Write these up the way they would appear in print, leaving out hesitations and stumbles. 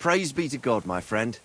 Praise be to God, my friend.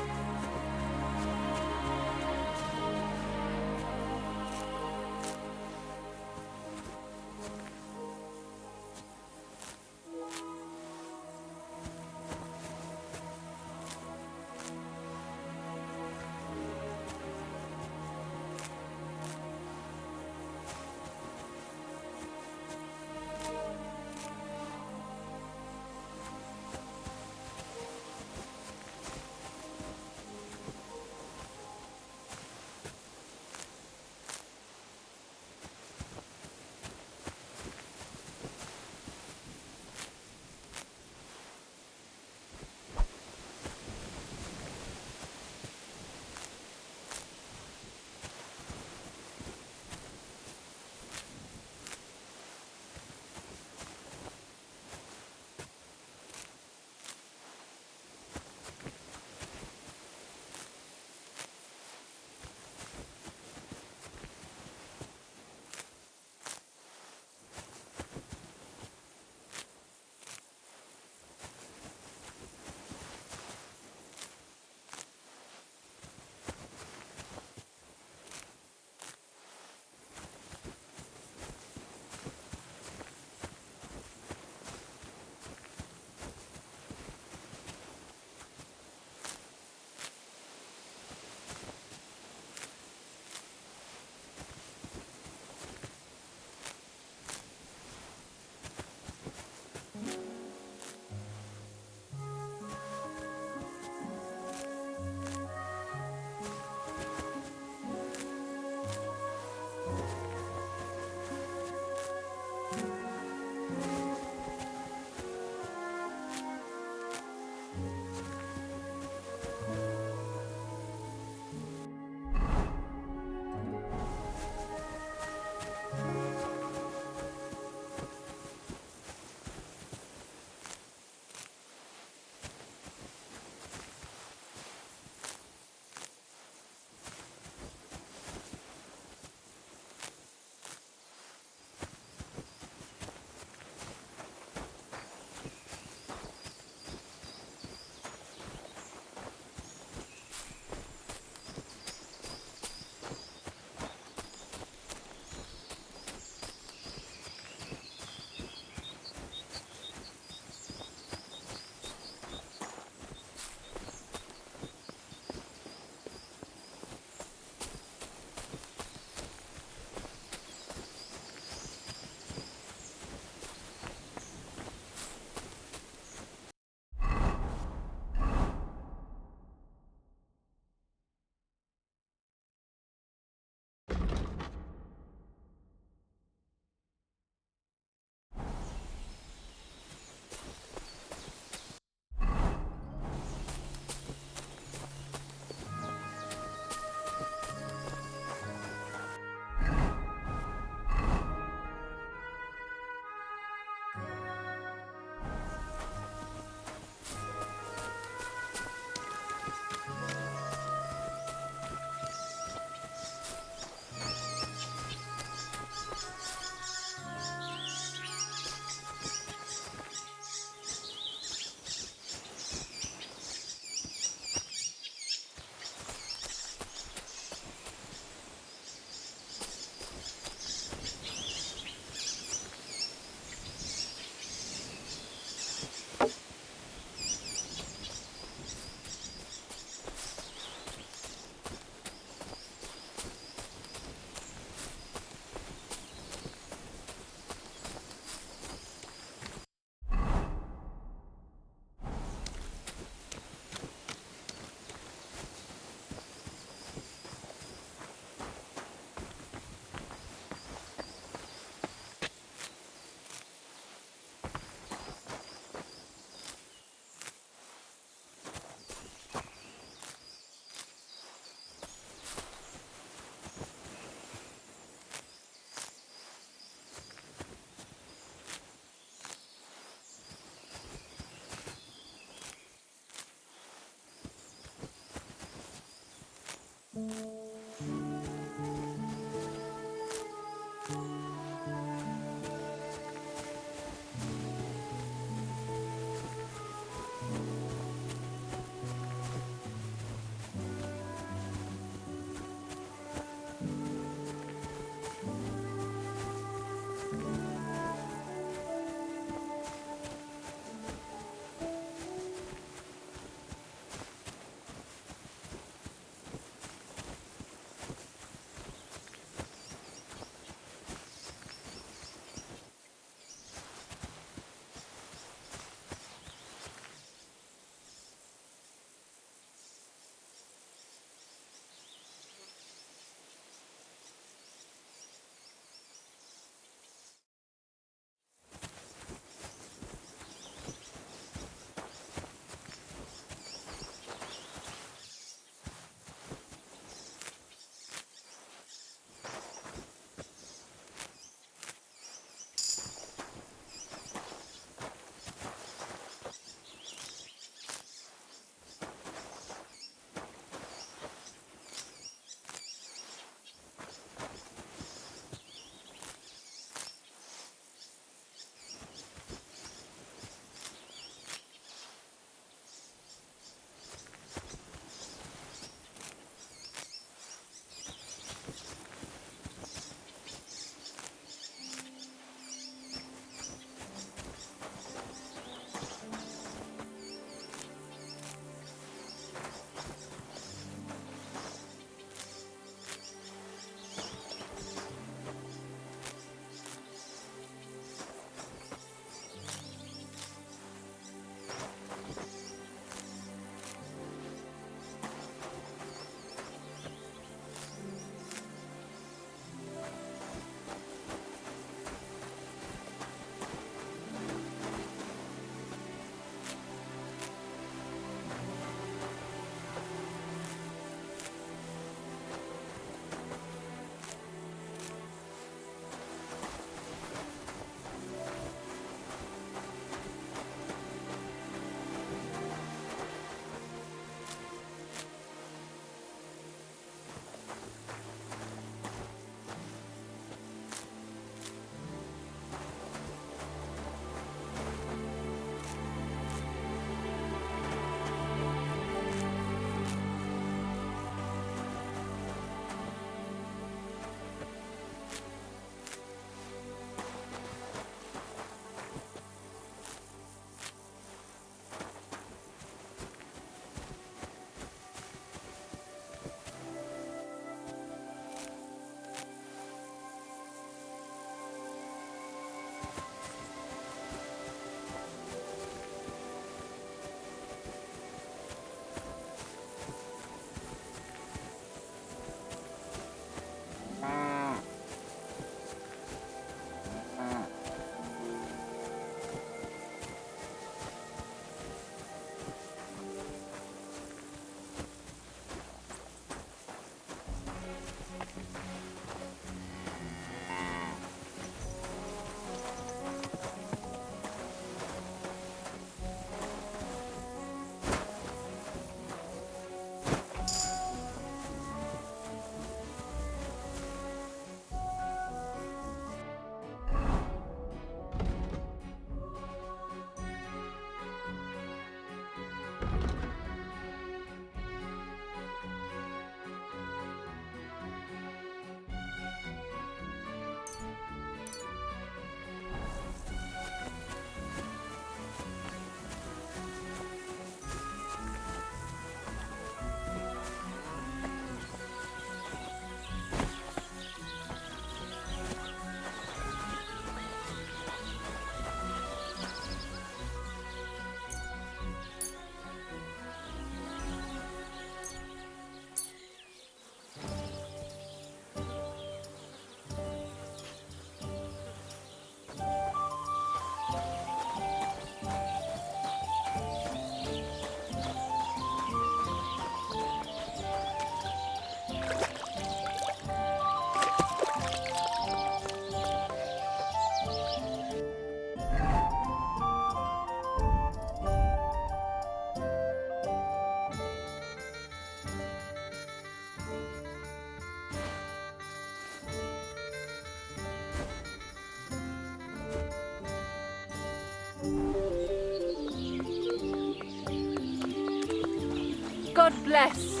God bless.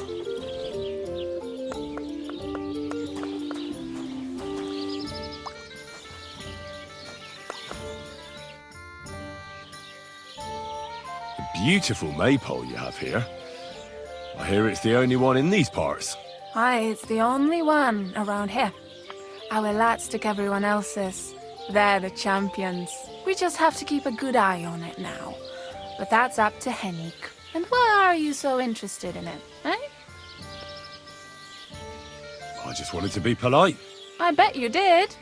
A beautiful maypole you have here. I hear it's the only one in these parts. Aye, it's the only one around here. Our lads took everyone else's. They're the champions. We just have to keep a good eye on it now. But that's up to Henrik. And why are you so interested in it, eh? I just wanted to be polite. I bet you did.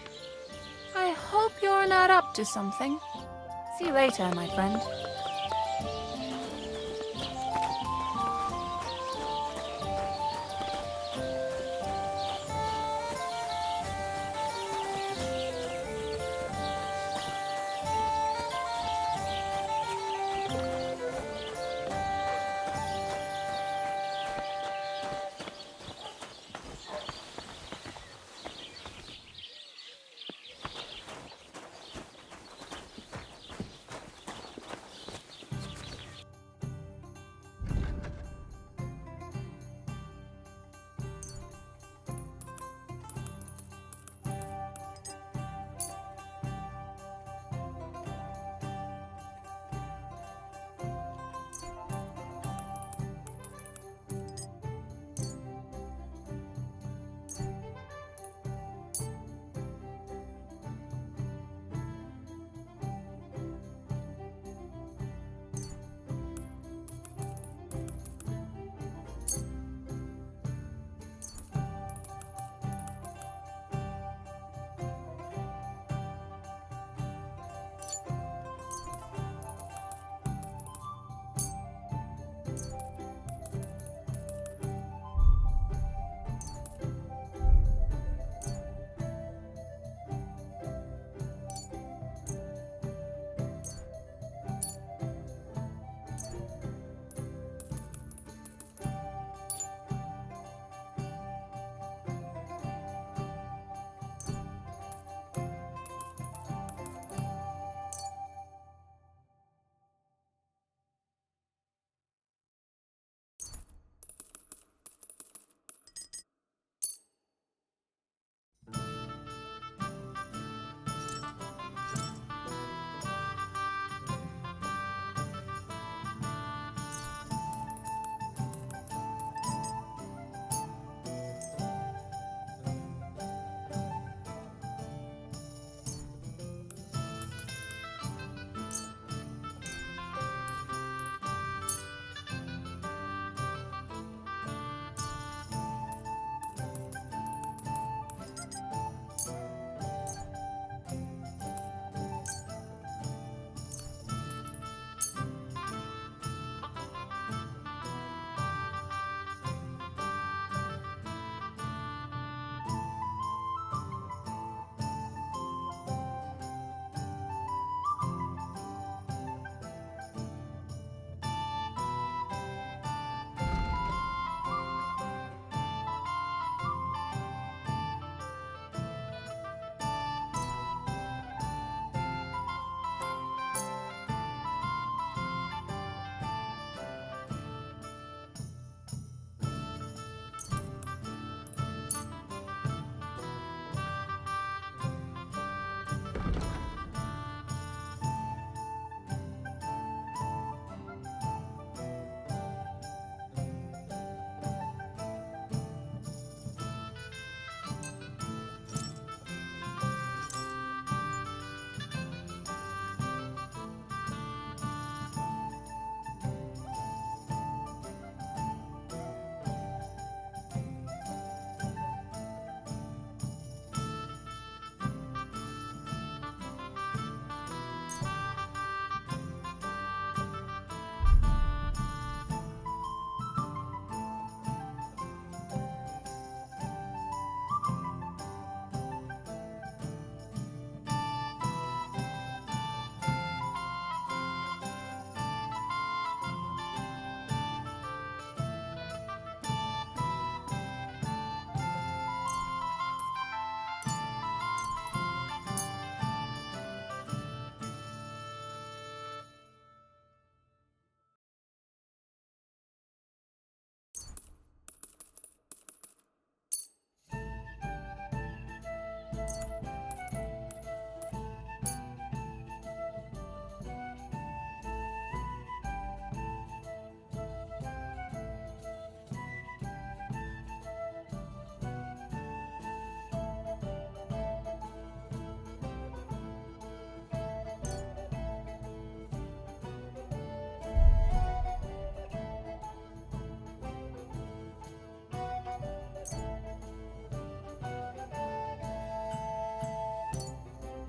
I hope you're not up to something. See you later, my friend.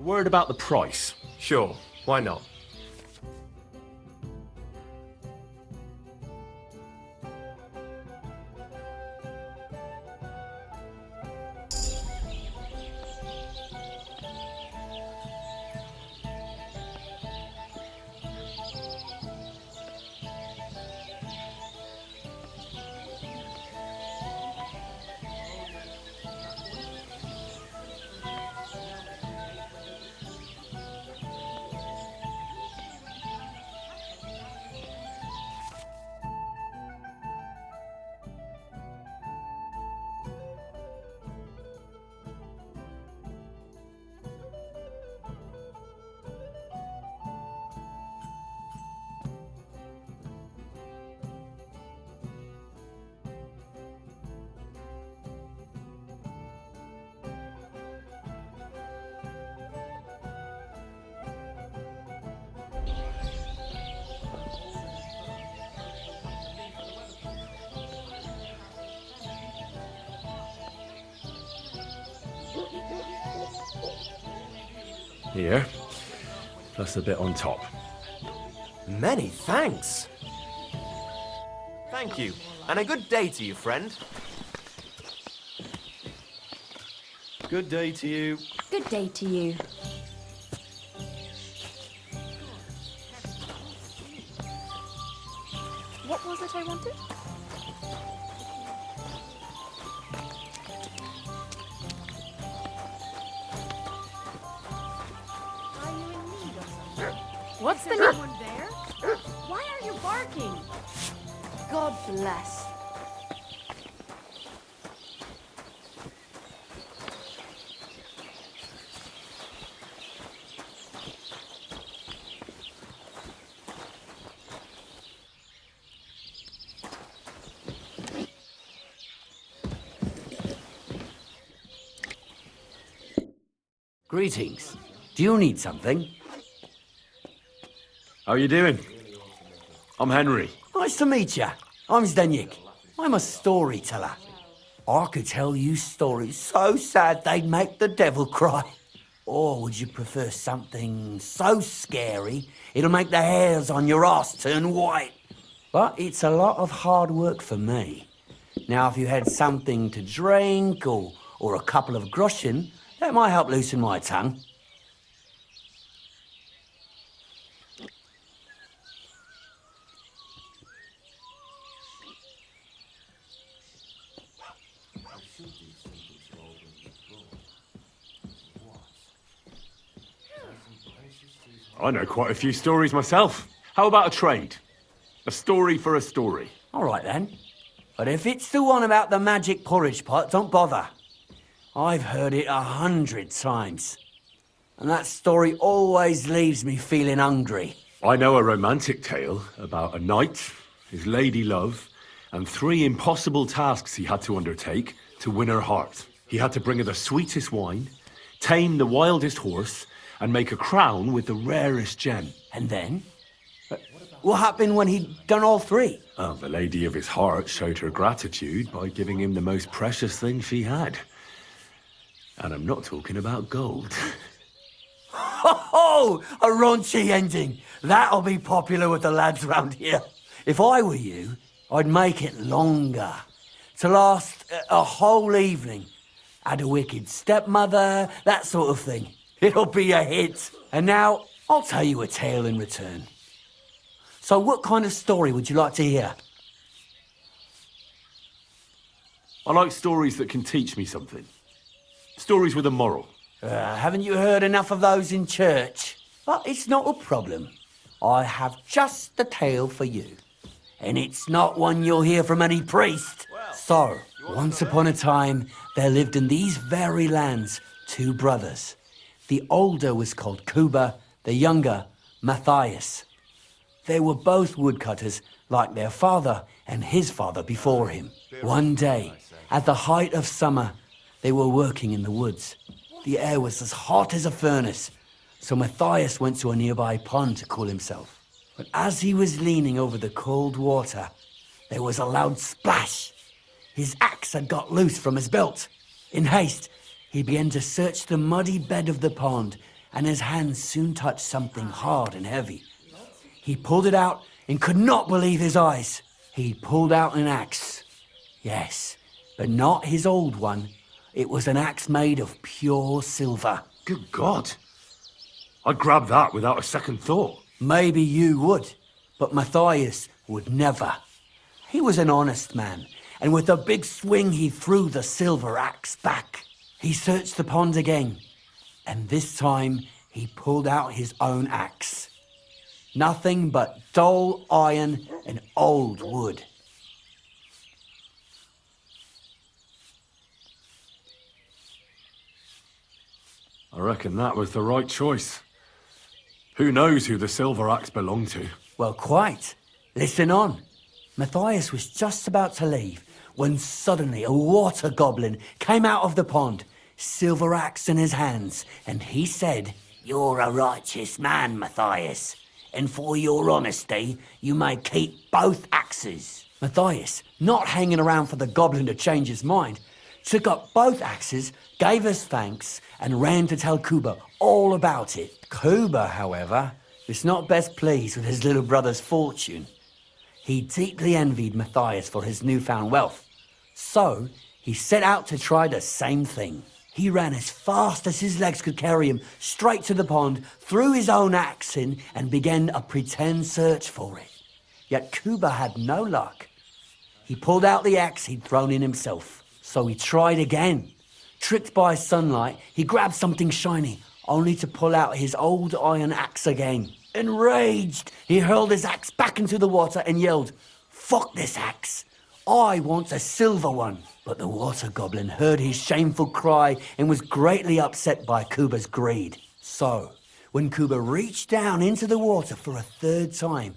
word about the price. Sure, why not? Here, plus a bit on top. Many thanks. Thank you, and a good day to you, friend. Good day to you. Good day to you. What was it I wanted? What's the need? Someone there? Why are you barking? God bless. Greetings. Do you need something? How are you doing? I'm Henry. Nice to meet you. I'm Zdeněk. I'm a storyteller. I could tell you stories so sad they'd make the devil cry. Or would you prefer something so scary it'll make the hairs on your ass turn white? But it's a lot of hard work for me. Now, if you had something to drink or a couple of groschen, that might help loosen my tongue. I know quite a few stories myself. How about a trade? A story for a story. All right, then. But if it's the one about the magic porridge pot, don't bother. I've heard it 100 times. And that story always leaves me feeling hungry. I know a romantic tale about a knight, his lady love, and 3 impossible tasks he had to undertake to win her heart. He had to bring her the sweetest wine, tame the wildest horse, and make a crown with the rarest gem. And then? What happened when he'd done all 3? Well, the lady of his heart showed her gratitude by giving him the most precious thing she had. And I'm not talking about gold. Ho! A raunchy ending. That'll be popular with the lads round here. If I were you, I'd make it longer. To last a whole evening. Add a wicked stepmother, that sort of thing. It'll be a hit. And now, I'll tell you a tale in return. So what kind of story would you like to hear? I like stories that can teach me something. Stories with a moral. Haven't you heard enough of those in church? But it's not a problem. I have just the tale for you. And it's not one you'll hear from any priest. So, once upon a time, there lived in these very lands 2 brothers. The older was called Kuba, the younger, Matthias. They were both woodcutters, like their father and his father before him. One day, at the height of summer, they were working in the woods. The air was as hot as a furnace, so Matthias went to a nearby pond to cool himself. But as he was leaning over the cold water, there was a loud splash. His axe had got loose from his belt. In haste, he began to search the muddy bed of the pond and his hands soon touched something hard and heavy. He pulled it out and could not believe his eyes. He pulled out an axe. Yes, but not his old one. It was an axe made of pure silver. Good God. I'd grab that without a second thought. Maybe you would, but Matthias would never. He was an honest man, and with a big swing he threw the silver axe back. He searched the pond again, and this time he pulled out his own axe. Nothing but dull iron and old wood. I reckon that was the right choice. Who knows who the silver axe belonged to? Well, quite. Listen on. Matthias was just about to leave when suddenly a water goblin came out of the pond, silver axe in his hands, and he said, "You're a righteous man, Matthias, and for your honesty, you may keep both axes." Matthias, not hanging around for the goblin to change his mind, took up both axes, gave us thanks, and ran to tell Kuba all about it. Kuba, however, was not best pleased with his little brother's fortune. He deeply envied Matthias for his newfound wealth. So, he set out to try the same thing. He ran as fast as his legs could carry him straight to the pond, threw his own axe in, and began a pretend search for it. Yet Kuba had no luck. He pulled out the axe he'd thrown in himself. So he tried again. Tricked by sunlight, he grabbed something shiny, only to pull out his old iron axe again. Enraged, he hurled his axe back into the water and yelled, "Fuck this axe! I want a silver one." But the water goblin heard his shameful cry and was greatly upset by Kuba's greed. So, when Kuba reached down into the water for a third time,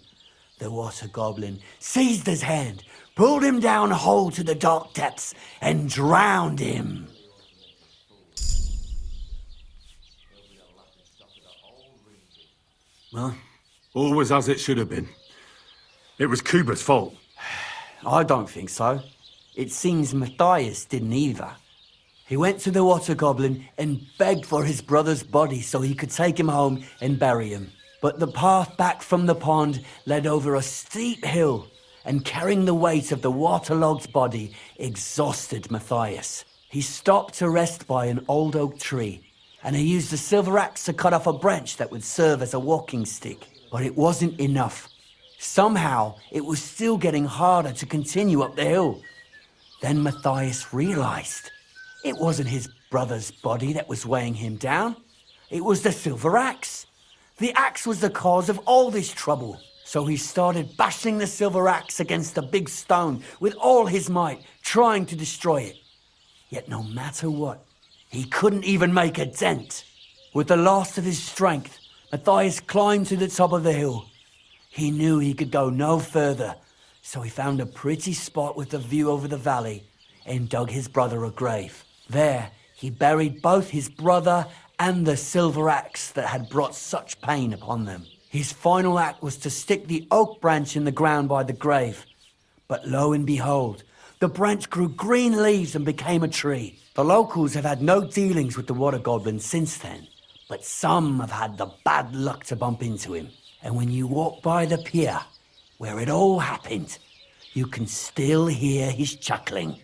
the water goblin seized his hand, pulled him down a hole to the dark depths, and drowned him. Well, all was as it should have been. It was Kuba's fault. I don't think so. It seems Matthias didn't either. He went to the water goblin and begged for his brother's body so he could take him home and bury him. But the path back from the pond led over a steep hill, and carrying the weight of the waterlogged body exhausted Matthias. He stopped to rest by an old oak tree, and he used a silver axe to cut off a branch that would serve as a walking stick. But it wasn't enough. Somehow, it was still getting harder to continue up the hill. Then Matthias realized it wasn't his brother's body that was weighing him down. It was the silver axe. The axe was the cause of all this trouble. So he started bashing the silver axe against a big stone with all his might, trying to destroy it. Yet no matter what, he couldn't even make a dent. With the last of his strength, Matthias climbed to the top of the hill. He knew he could go no further, so he found a pretty spot with a view over the valley and dug his brother a grave. There, he buried both his brother and the silver axe that had brought such pain upon them. His final act was to stick the oak branch in the ground by the grave. But lo and behold, the branch grew green leaves and became a tree. The locals have had no dealings with the water goblin since then, but some have had the bad luck to bump into him. And when you walk by the pier, where it all happened, you can still hear his chuckling.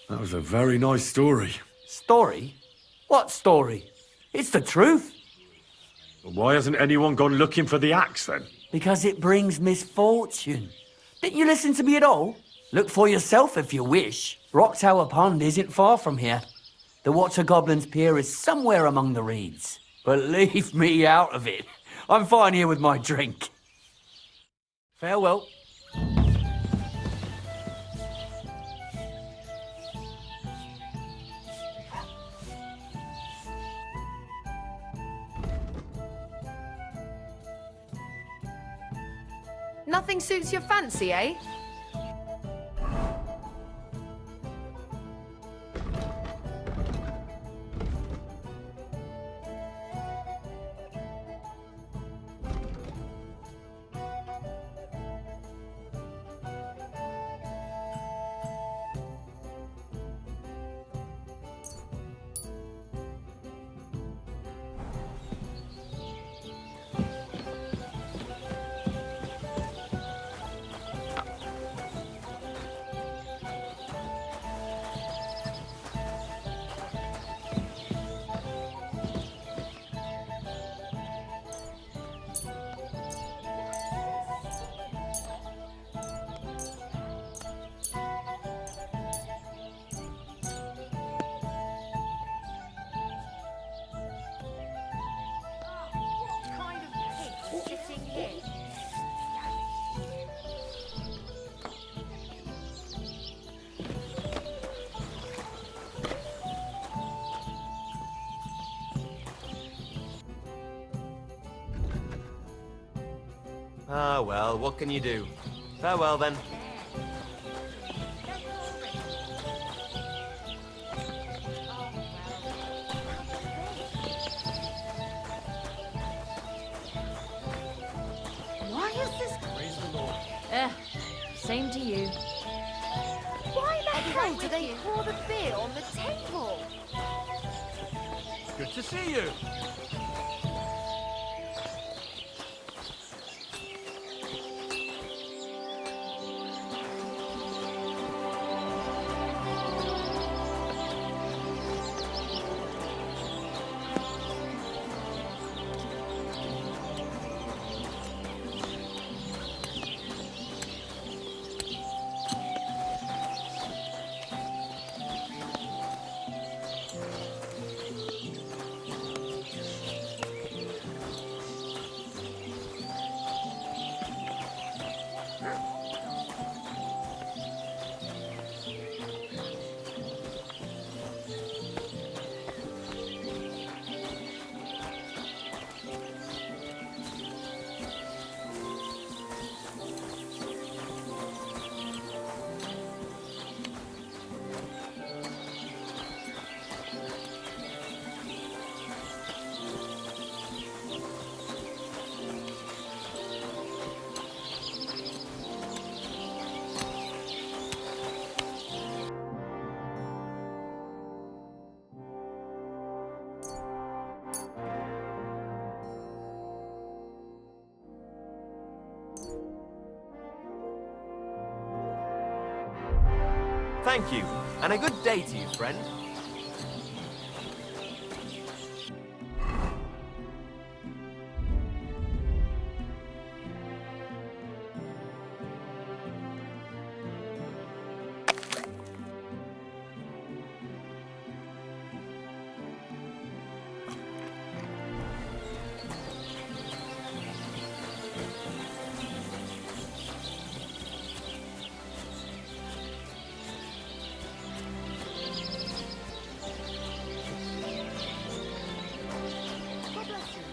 That was a very nice story. Story? What story? It's the truth. But why hasn't anyone gone looking for the axe then? Because it brings misfortune. Didn't you listen to me at all? Look for yourself if you wish. Rock Tower Pond isn't far from here. The Water Goblin's Pier is somewhere among the reeds. But leave me out of it. I'm fine here with my drink. Farewell. Nothing suits your fancy, eh? Ah, well, what can you do? Farewell, then. Why is this? Same to you. Why the hell do they pour the beer on the table? Good to see you. Thank you, and a good day to you, friend. God bless you.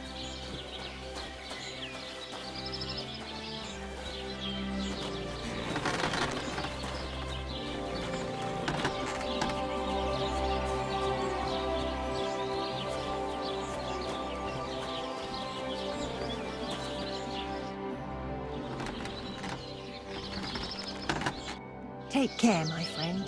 Take care, my friend.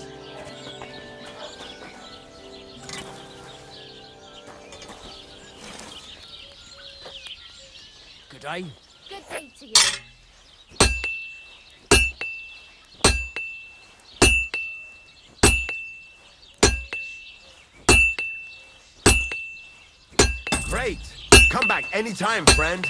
Good day. Good day to you. Great. Come back anytime, friend.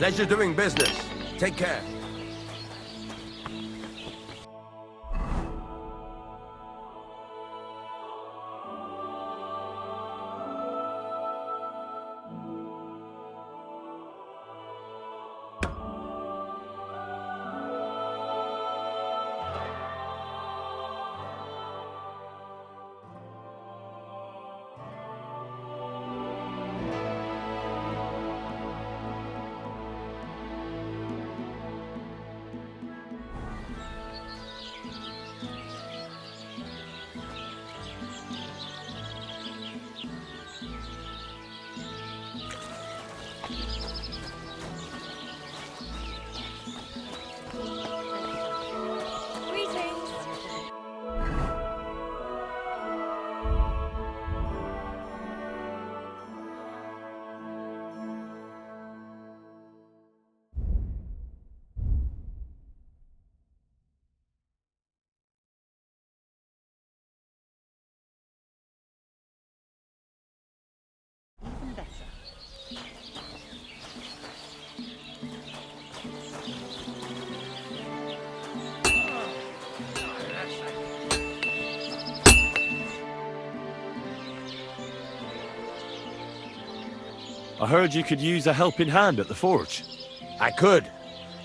Pleasure doing business. Take care. Greetings. Even better. I heard you could use a helping hand at the forge. I could.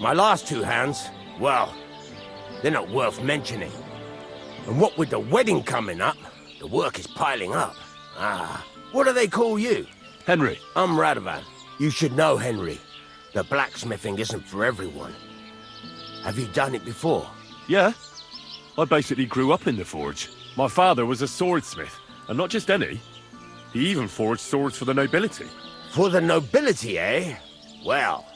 My last two hands, well, they're not worth mentioning. And what with the wedding coming up, the work is piling up. Ah, what do they call you? Henry, I'm Radovan. You should know, Henry. The blacksmithing isn't for everyone. Have you done it before? yeah? I basically grew up in the forge. My father was a swordsmith, and not just any. He even forged swords for the nobility. For the nobility, eh? Well,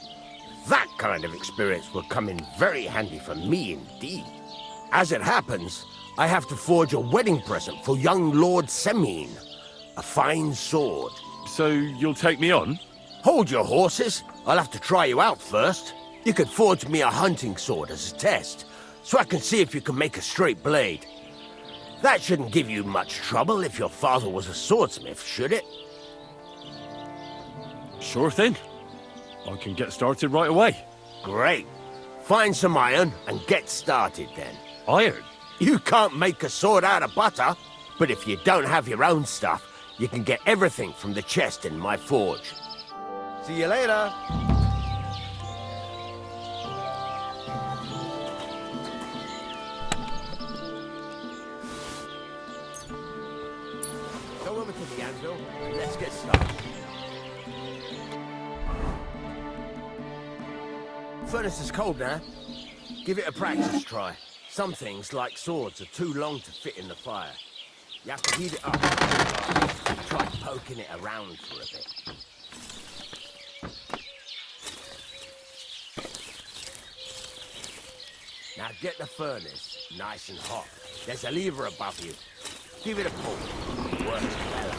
that kind of experience will come in very handy for me indeed. As it happens, I have to forge a wedding present for young Lord Semine. A fine sword. So you'll take me on? Hold your horses. I'll have to try you out first. You could forge me a hunting sword as a test, so I can see if you can make a straight blade. That shouldn't give you much trouble if your father was a swordsmith, should it? Sure thing. I can get started right away. Great. Find some iron and get started then. Iron? You can't make a sword out of butter, but if you don't have your own stuff, you can get everything from the chest in my forge. See you later. Go over to the anvil and let's get started. Furnace is cold now. Give it a practice try. Some things, like swords, are too long to fit in the fire. You have to heat it up. Try poking it around for a bit. Now get the furnace nice and hot. There's a lever above you. Give it a pull. Works well.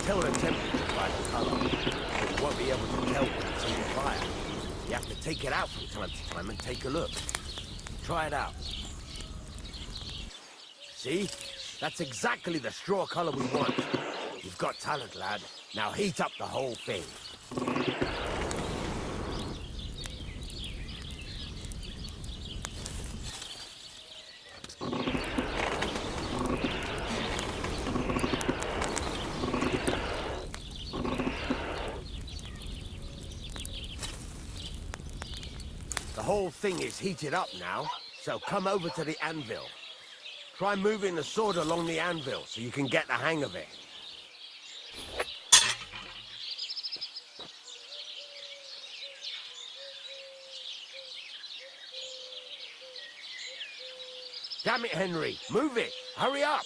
Tell the temperature by the color, but you won't be able to tell when it's in the fire. You have to take it out from time to time and take a look. Try it out. See? That's exactly the straw color we want. You've got talent, lad. Now heat up the whole thing. The whole thing is heated up now, so come over to the anvil. Try moving the sword along the anvil so you can get the hang of it. Damn it, Henry! Move it! Hurry up!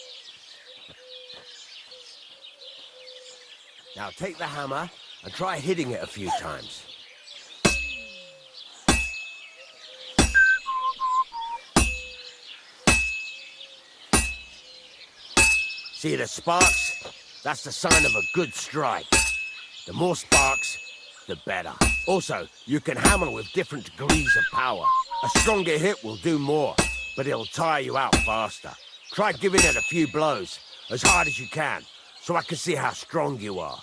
Now take the hammer and try hitting it a few times. See the sparks? That's the sign of a good strike. The more sparks, the better. Also, you can hammer with different degrees of power. A stronger hit will do more, but it'll tire you out faster. Try giving it a few blows, as hard as you can, so I can see how strong you are.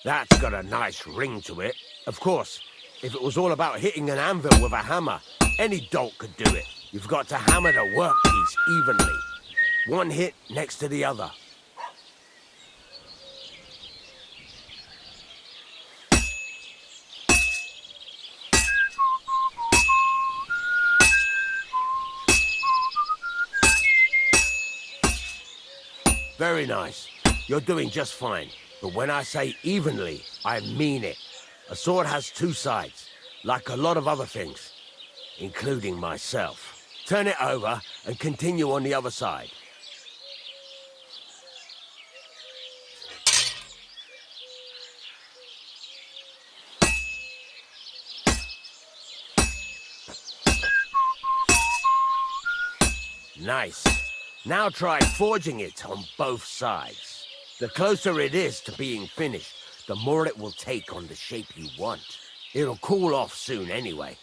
That's got a nice ring to it. Of course, if it was all about hitting an anvil with a hammer, any dolt could do it. You've got to hammer the workpiece evenly. One hit next to the other. Very nice. You're doing just fine. But when I say evenly, I mean it. A sword has two sides, like a lot of other things, including myself. Turn it over and continue on the other side. Nice. Now try forging it on both sides. The closer it is to being finished, the more it will take on the shape you want. It'll cool off soon anyway.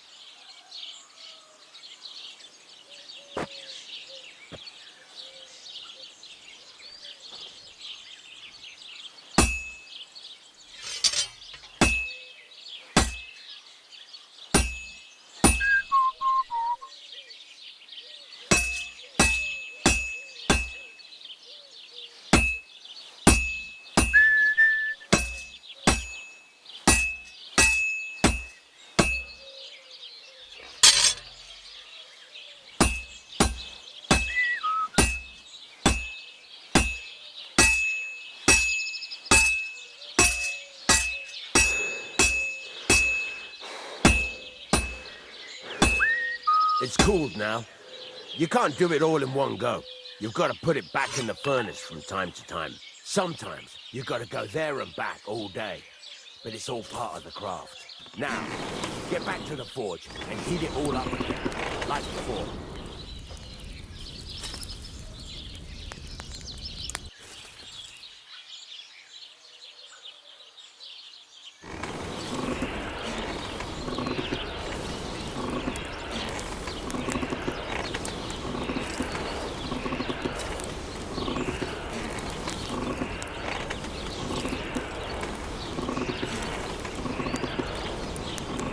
It's cooled now. You can't do it all in one go. You've got to put it back in the furnace from time to time. Sometimes you've got to go there and back all day. But it's all part of the craft. Now, get back to the forge and heat it all up again, like before.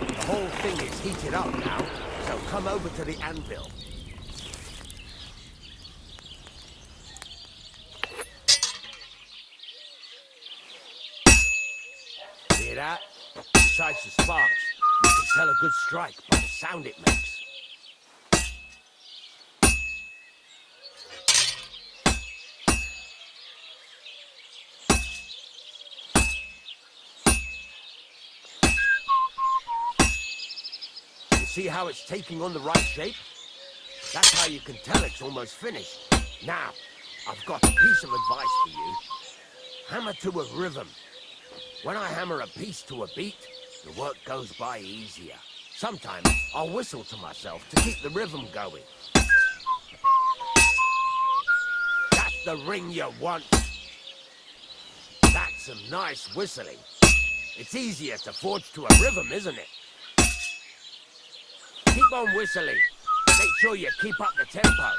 The whole thing is heated up now, so come over to the anvil. Hear that? Besides the sparks, you can tell a good strike by the sound it makes. See how it's taking on the right shape? That's how you can tell it's almost finished. Now, I've got a piece of advice for you. Hammer to a rhythm. When I hammer a piece to a beat, the work goes by easier. Sometimes I'll whistle to myself to keep the rhythm going. That's the ring you want. That's some nice whistling. It's easier to forge to a rhythm, isn't it? Keep on whistling. Make sure you keep up the tempo.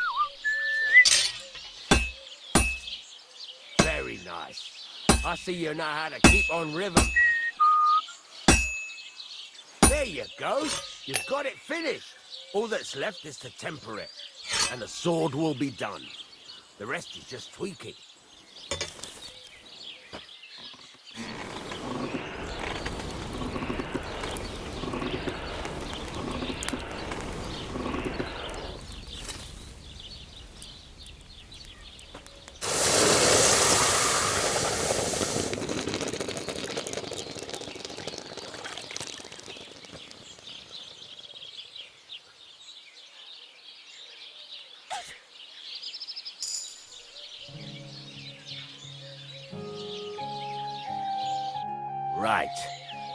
Very nice. I see you know how to keep on rhythm. There you go. You've got it finished. All that's left is to temper it, and the sword will be done. The rest is just tweaking. Right.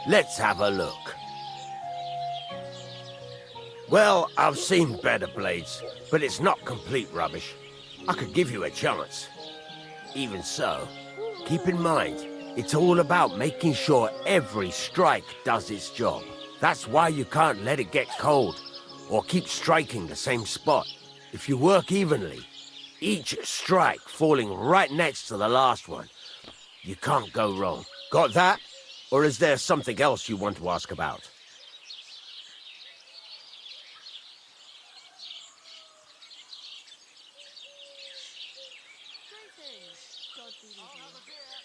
Let's have a look. Well, I've seen better blades, but it's not complete rubbish. I could give you a chance. Even so, keep in mind, it's all about making sure every strike does its job. That's why you can't let it get cold, or keep striking the same spot. If you work evenly, each strike falling right next to the last one, you can't go wrong. Got that? Or is there something else you want to ask about?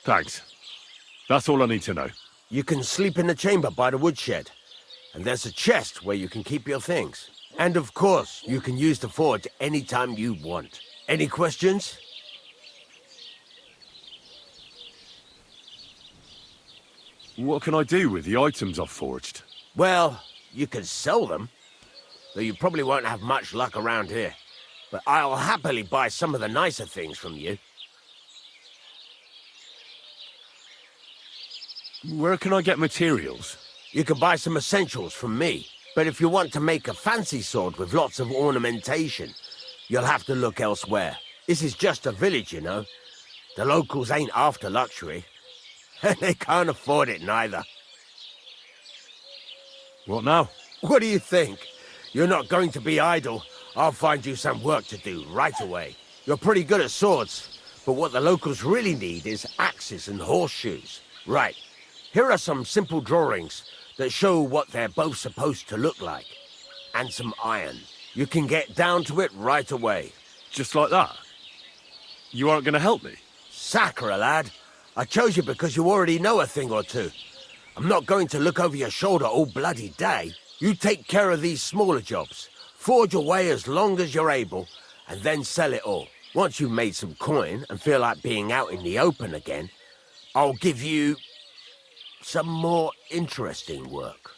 Thanks. That's all I need to know. You can sleep in the chamber by the woodshed. And there's a chest where you can keep your things. And of course, you can use the forge anytime you want. Any questions? What can I do with the items I've forged? Well, you can sell them. Though you probably won't have much luck around here. But I'll happily buy some of the nicer things from you. Where can I get materials? You can buy some essentials from me. But if you want to make a fancy sword with lots of ornamentation, you'll have to look elsewhere. This is just a village, you know. The locals ain't after luxury. And they can't afford it neither. What now? What do you think? You're not going to be idle. I'll find you some work to do right away. You're pretty good at swords, but what the locals really need is axes and horseshoes. Right. Here are some simple drawings that show what they're both supposed to look like. And some iron. You can get down to it right away. Just like that? You aren't going to help me? Sacre, lad. I chose you because you already know a thing or two. I'm not going to look over your shoulder all bloody day. You take care of these smaller jobs. Forge away as long as you're able, and then sell it all. Once you've made some coin and feel like being out in the open again, I'll give you some more interesting work.